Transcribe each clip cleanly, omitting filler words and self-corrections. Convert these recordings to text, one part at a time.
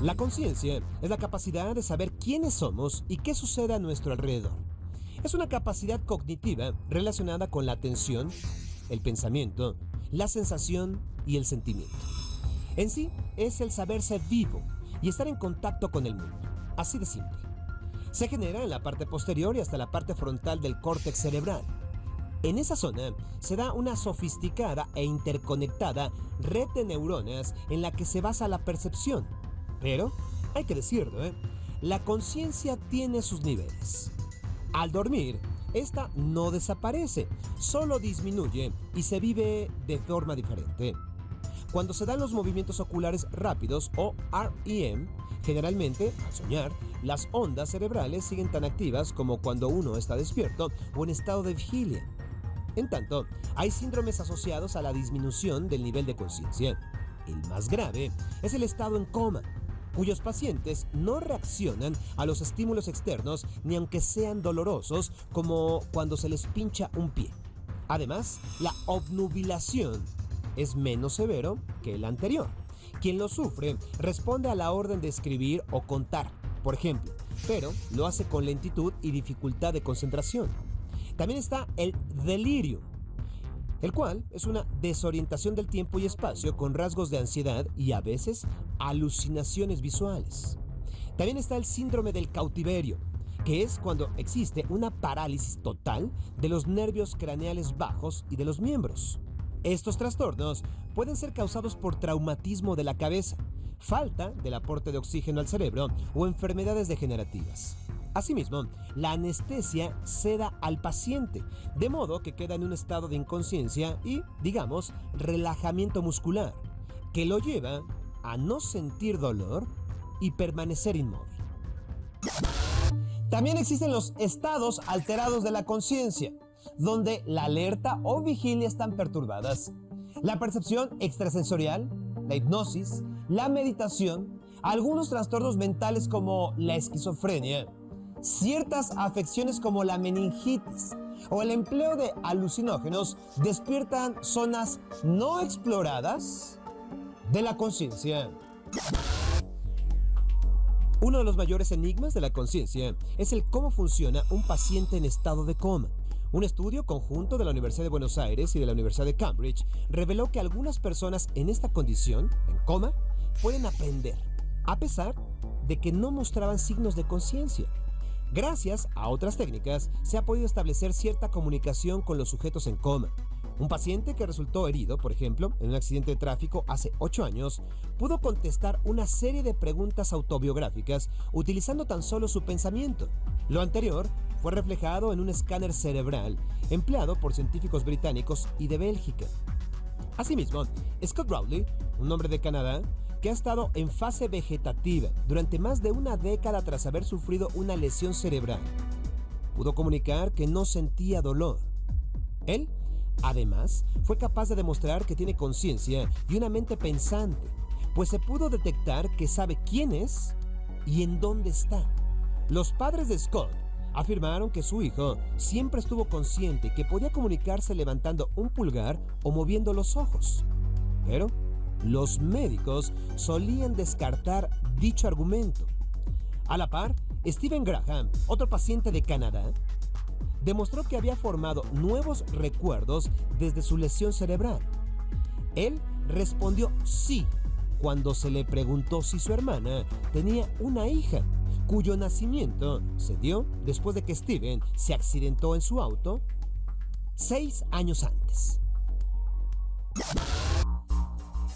La conciencia es la capacidad de saber quiénes somos y qué sucede a nuestro alrededor. Es una capacidad cognitiva relacionada con la atención, el pensamiento, la sensación y el sentimiento. En sí, es el saberse vivo y estar en contacto con el mundo. Así de simple. Se genera en la parte posterior y hasta la parte frontal del córtex cerebral. En esa zona se da una sofisticada e interconectada red de neuronas en la que se basa la percepción. Pero, hay que decirlo, la conciencia tiene sus niveles. Al dormir, esta no desaparece, solo disminuye y se vive de forma diferente. Cuando se dan los movimientos oculares rápidos o REM, generalmente, al soñar, las ondas cerebrales siguen tan activas como cuando uno está despierto o en estado de vigilia. En tanto, hay síndromes asociados a la disminución del nivel de conciencia. El más grave es el estado en coma, cuyos pacientes no reaccionan a los estímulos externos ni aunque sean dolorosos, como cuando se les pincha un pie. Además, la obnubilación es menos severo que el anterior. Quien lo sufre responde a la orden de escribir o contar, por ejemplo, pero lo hace con lentitud y dificultad de concentración. También está el delirio, el cual es una desorientación del tiempo y espacio con rasgos de ansiedad y a veces alucinaciones visuales. También está el síndrome del cautiverio, que es cuando existe una parálisis total de los nervios craneales bajos y de los miembros. Estos trastornos pueden ser causados por traumatismo de la cabeza, falta del aporte de oxígeno al cerebro o enfermedades degenerativas. Asimismo, la anestesia seda al paciente, de modo que queda en un estado de inconsciencia y, digamos, relajamiento muscular, que lo lleva a no sentir dolor y permanecer inmóvil. También existen los estados alterados de la conciencia, donde la alerta o vigilia están perturbadas. La percepción extrasensorial, la hipnosis, la meditación, algunos trastornos mentales como la esquizofrenia, ciertas afecciones como la meningitis o el empleo de alucinógenos despiertan zonas no exploradas de la conciencia. Uno de los mayores enigmas de la conciencia es el cómo funciona un paciente en estado de coma. Un estudio conjunto de la Universidad de Buenos Aires y de la Universidad de Cambridge reveló que algunas personas en esta condición, en coma, pueden aprender, a pesar de que no mostraban signos de conciencia. Gracias a otras técnicas, se ha podido establecer cierta comunicación con los sujetos en coma. Un paciente que resultó herido, por ejemplo, en un accidente de tráfico hace 8 años, pudo contestar una serie de preguntas autobiográficas utilizando tan solo su pensamiento. Lo anterior fue reflejado en un escáner cerebral empleado por científicos británicos y de Bélgica. Asimismo, Scott Rowley, un hombre de Canadá, que ha estado en fase vegetativa durante más de una década tras haber sufrido una lesión cerebral, pudo comunicar que no sentía dolor. Él, además, fue capaz de demostrar que tiene conciencia y una mente pensante, pues se pudo detectar que sabe quién es y en dónde está. Los padres de Scott afirmaron que su hijo siempre estuvo consciente y que podía comunicarse levantando un pulgar o moviendo los ojos. Pero los médicos solían descartar dicho argumento. A la par, Stephen Graham, otro paciente de Canadá, demostró que había formado nuevos recuerdos desde su lesión cerebral. Él respondió sí cuando se le preguntó si su hermana tenía una hija, cuyo nacimiento se dio después de que Stephen se accidentó en su auto 6 años antes.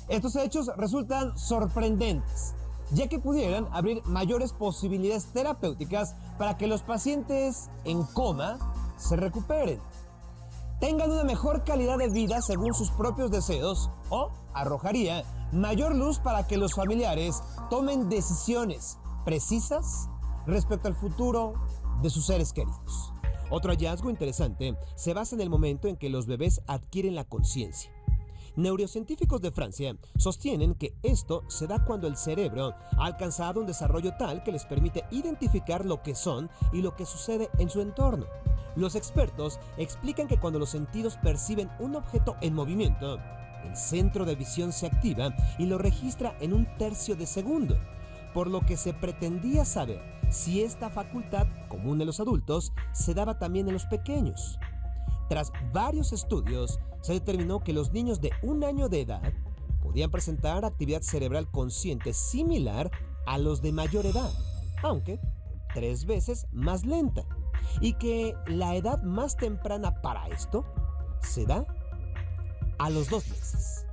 Estos hechos resultan sorprendentes, ya que pudieran abrir mayores posibilidades terapéuticas para que los pacientes en coma se recuperen, tengan una mejor calidad de vida según sus propios deseos, o arrojaría mayor luz para que los familiares tomen decisiones precisas respecto al futuro de sus seres queridos. Otro hallazgo interesante se basa en el momento en que los bebés adquieren la conciencia. Neurocientíficos de Francia sostienen que esto se da cuando el cerebro ha alcanzado un desarrollo tal que les permite identificar lo que son y lo que sucede en su entorno. Los expertos explican que cuando los sentidos perciben un objeto en movimiento, el centro de visión se activa y lo registra en 1/3 de segundo, por lo que se pretendía saber si esta facultad, común en los adultos, se daba también en los pequeños. Tras varios estudios, se determinó que los niños de 1 año de edad podían presentar actividad cerebral consciente similar a los de mayor edad, aunque 3 veces más lenta, y que la edad más temprana para esto se da a los 2 meses.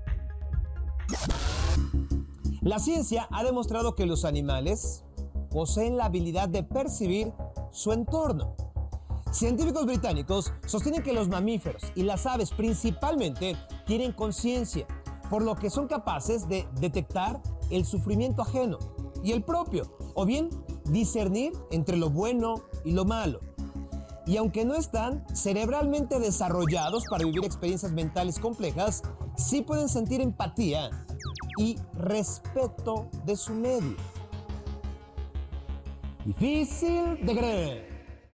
La ciencia ha demostrado que los animales poseen la habilidad de percibir su entorno. Científicos británicos sostienen que los mamíferos y las aves principalmente tienen conciencia, por lo que son capaces de detectar el sufrimiento ajeno y el propio, o bien discernir entre lo bueno y lo malo. Y aunque no están cerebralmente desarrollados para vivir experiencias mentales complejas, sí pueden sentir empatía y respeto de su medio. Difícil de creer.